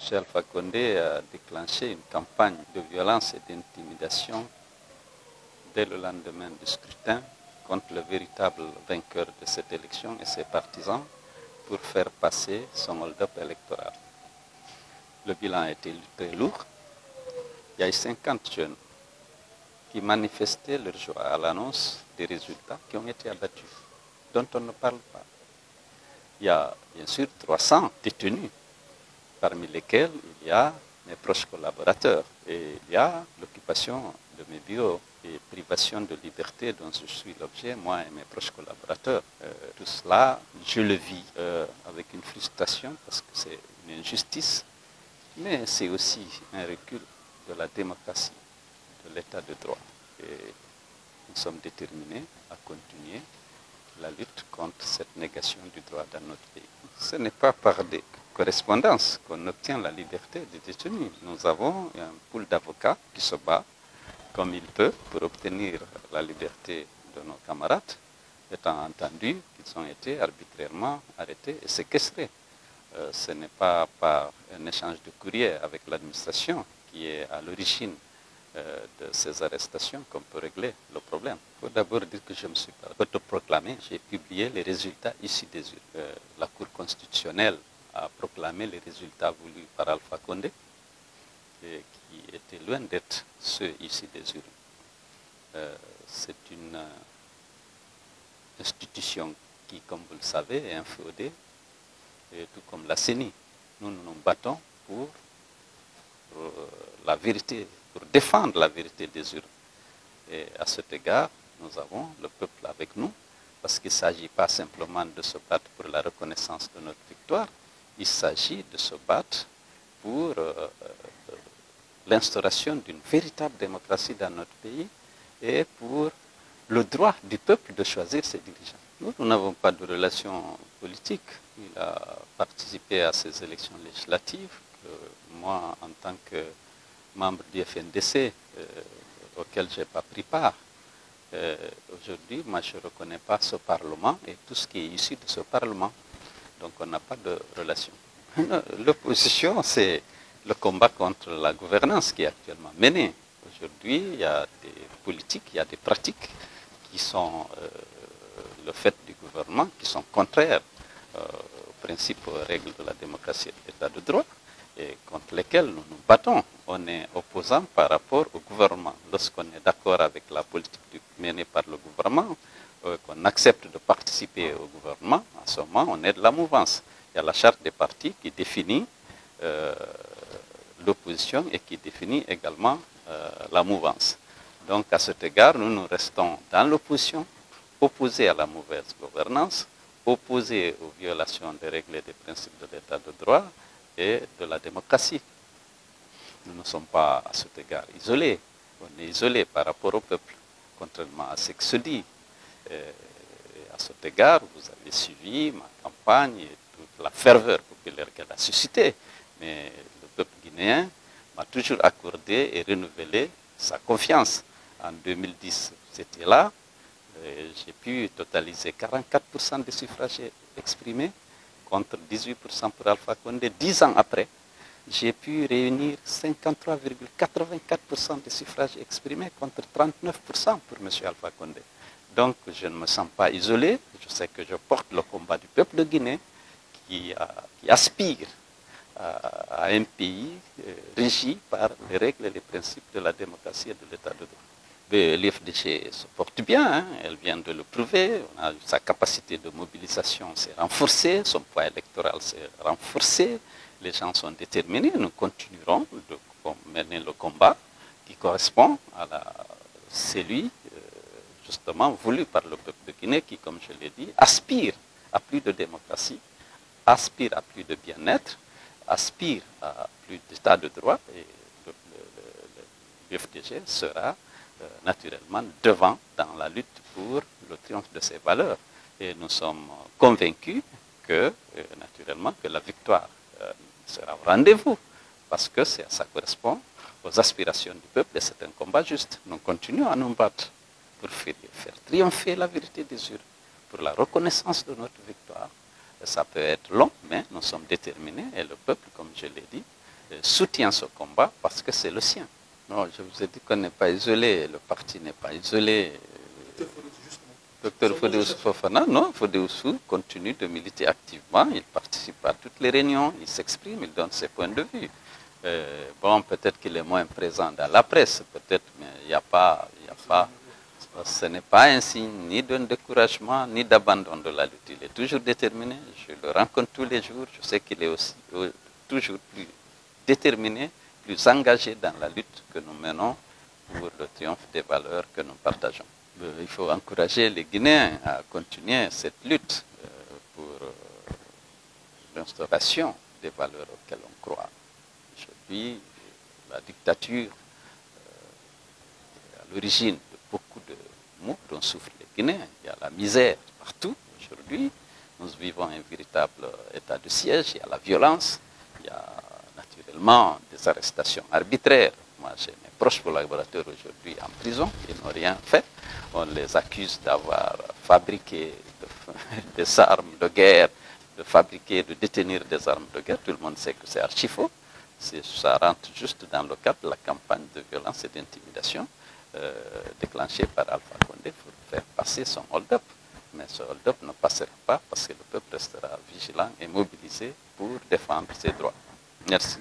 M. Alpha Condé a déclenché une campagne de violence et d'intimidation dès le lendemain du scrutin contre le véritable vainqueur de cette élection et ses partisans pour faire passer son hold-up électoral. Le bilan a été très lourd. Il y a eu 50 jeunes qui manifestaient leur joie à l'annonce des résultats qui ont été abattus, dont on ne parle pas. Il y a bien sûr 300 détenus, parmi lesquels il y a mes proches collaborateurs. Et il y a l'occupation de mes bureaux et privation de liberté dont je suis l'objet, moi et mes proches collaborateurs. Tout cela, je le vis avec une frustration parce que c'est une injustice, mais c'est aussi un recul de la démocratie, de l'état de droit. Et nous sommes déterminés à continuer la lutte contre cette négation du droit dans notre pays. Ce n'est pas par des correspondances qu'on obtient la liberté des détenus. Nous avons un pool d'avocats qui se bat comme il peut pour obtenir la liberté de nos camarades, étant entendu qu'ils ont été arbitrairement arrêtés et séquestrés. Ce n'est pas par un échange de courrier avec l'administration qui est à l'origine de ces arrestations qu'on peut régler le problème. Il faut d'abord dire que je me suis autoproclamé. J'ai publié les résultats issus des urnes. La Cour constitutionnelle a proclamé les résultats voulus par Alpha Condé, et qui étaient loin d'être ceux issus des urnes. C'est une institution qui, comme vous le savez, est inféodée, et tout comme la CENI. Nous nous battons pour la vérité, pour défendre la vérité des urnes. Et à cet égard, nous avons le peuple avec nous, parce qu'il ne s'agit pas simplement de se battre pour la reconnaissance de notre victoire, il s'agit de se battre pour l'instauration d'une véritable démocratie dans notre pays et pour le droit du peuple de choisir ses dirigeants. Nous n'avons pas de relation politique. Il a participé à ces élections législatives. Moi, en tant que membre du FNDC, auquel je n'ai pas pris part, aujourd'hui, moi, je ne reconnais pas ce Parlement et tout ce qui est issu de ce Parlement. Donc, on n'a pas de relation. L'opposition, c'est le combat contre la gouvernance qui est actuellement mené. Aujourd'hui, il y a des politiques, il y a des pratiques qui sont le fait du gouvernement, qui sont contraires aux principes, aux règles de la démocratie et de l'état de droit, et contre lesquelles nous nous battons. On est opposant par rapport au gouvernement. Lorsqu'on est d'accord avec la politique menée par le gouvernement, qu'on accepte de participer au gouvernement, à ce moment, on est de la mouvance. Il y a la charte des partis qui définit l'opposition et qui définit également la mouvance. Donc, à cet égard, nous restons dans l'opposition, opposés à la mauvaise gouvernance, opposés aux violations des règles et des principes de l'état de droit et de la démocratie. Nous ne sommes pas, à cet égard, isolés. On est isolés par rapport au peuple, contrairement à ce que se dit. Et à cet égard, vous avez suivi ma campagne et toute la ferveur populaire qu'elle a suscitée. Mais le peuple guinéen m'a toujours accordé et renouvelé sa confiance. En 2010, c'était là. J'ai pu totaliser 44% des suffrages exprimés contre 18% pour Alpha Condé. 10 ans après, j'ai pu réunir 53,84% des suffrages exprimés contre 39% pour M. Alpha Condé. Donc, je ne me sens pas isolé. Je sais que je porte le combat du peuple de Guinée qui aspire à un pays régi par les règles et les principes de la démocratie et de l'état de droit. L'IFDG se porte bien, hein, elle vient de le prouver, sa capacité de mobilisation s'est renforcée, son poids électoral s'est renforcé, les gens sont déterminés, nous continuerons de mener le combat qui correspond à celui justement voulu par le peuple de Guinée qui, comme je l'ai dit, aspire à plus de démocratie, aspire à plus de bien-être, aspire à plus d'état de droit et l'IFDG sera naturellement devant dans la lutte pour le triomphe de ses valeurs. Et nous sommes convaincus que, naturellement, que la victoire sera au rendez-vous, parce que ça correspond aux aspirations du peuple et c'est un combat juste. Nous continuons à nous battre pour faire triompher la vérité des urnes, pour la reconnaissance de notre victoire. Et ça peut être long, mais nous sommes déterminés et le peuple, comme je l'ai dit, soutient ce combat parce que c'est le sien. Non, je vous ai dit qu'on n'est pas isolé, le parti n'est pas isolé. Docteur Fodé Fofana, non, Fodé Oussou continue de militer activement, il participe à toutes les réunions, il s'exprime, il donne ses points de vue. Bon, peut-être qu'il est moins présent dans la presse, peut-être, mais il n'y a pas, ce n'est pas un signe ni d'un découragement, ni d'abandon de la lutte. Il est toujours déterminé, je le rencontre tous les jours, je sais qu'il est aussi toujours plus déterminé, plus engagé dans la lutte que nous menons pour le triomphe des valeurs que nous partageons. Il faut encourager les Guinéens à continuer cette lutte pour l'instauration des valeurs auxquelles on croit. Aujourd'hui, la dictature est à l'origine de beaucoup de maux dont souffrent les Guinéens. Il y a la misère partout. Aujourd'hui, nous vivons un véritable état de siège. Il y a la violence. Il y a naturellement des arrestations arbitraires. Moi, j'ai mes proches collaborateurs aujourd'hui en prison. Ils n'ont rien fait. On les accuse d'avoir fabriqué des armes de guerre, de détenir des armes de guerre. Tout le monde sait que c'est archi faux. Ça rentre juste dans le cadre de la campagne de violence et d'intimidation déclenchée par Alpha Condé pour faire passer son hold-up. Mais ce hold-up ne passera pas parce que le peuple restera vigilant et mobilisé pour défendre ses droits. Merci.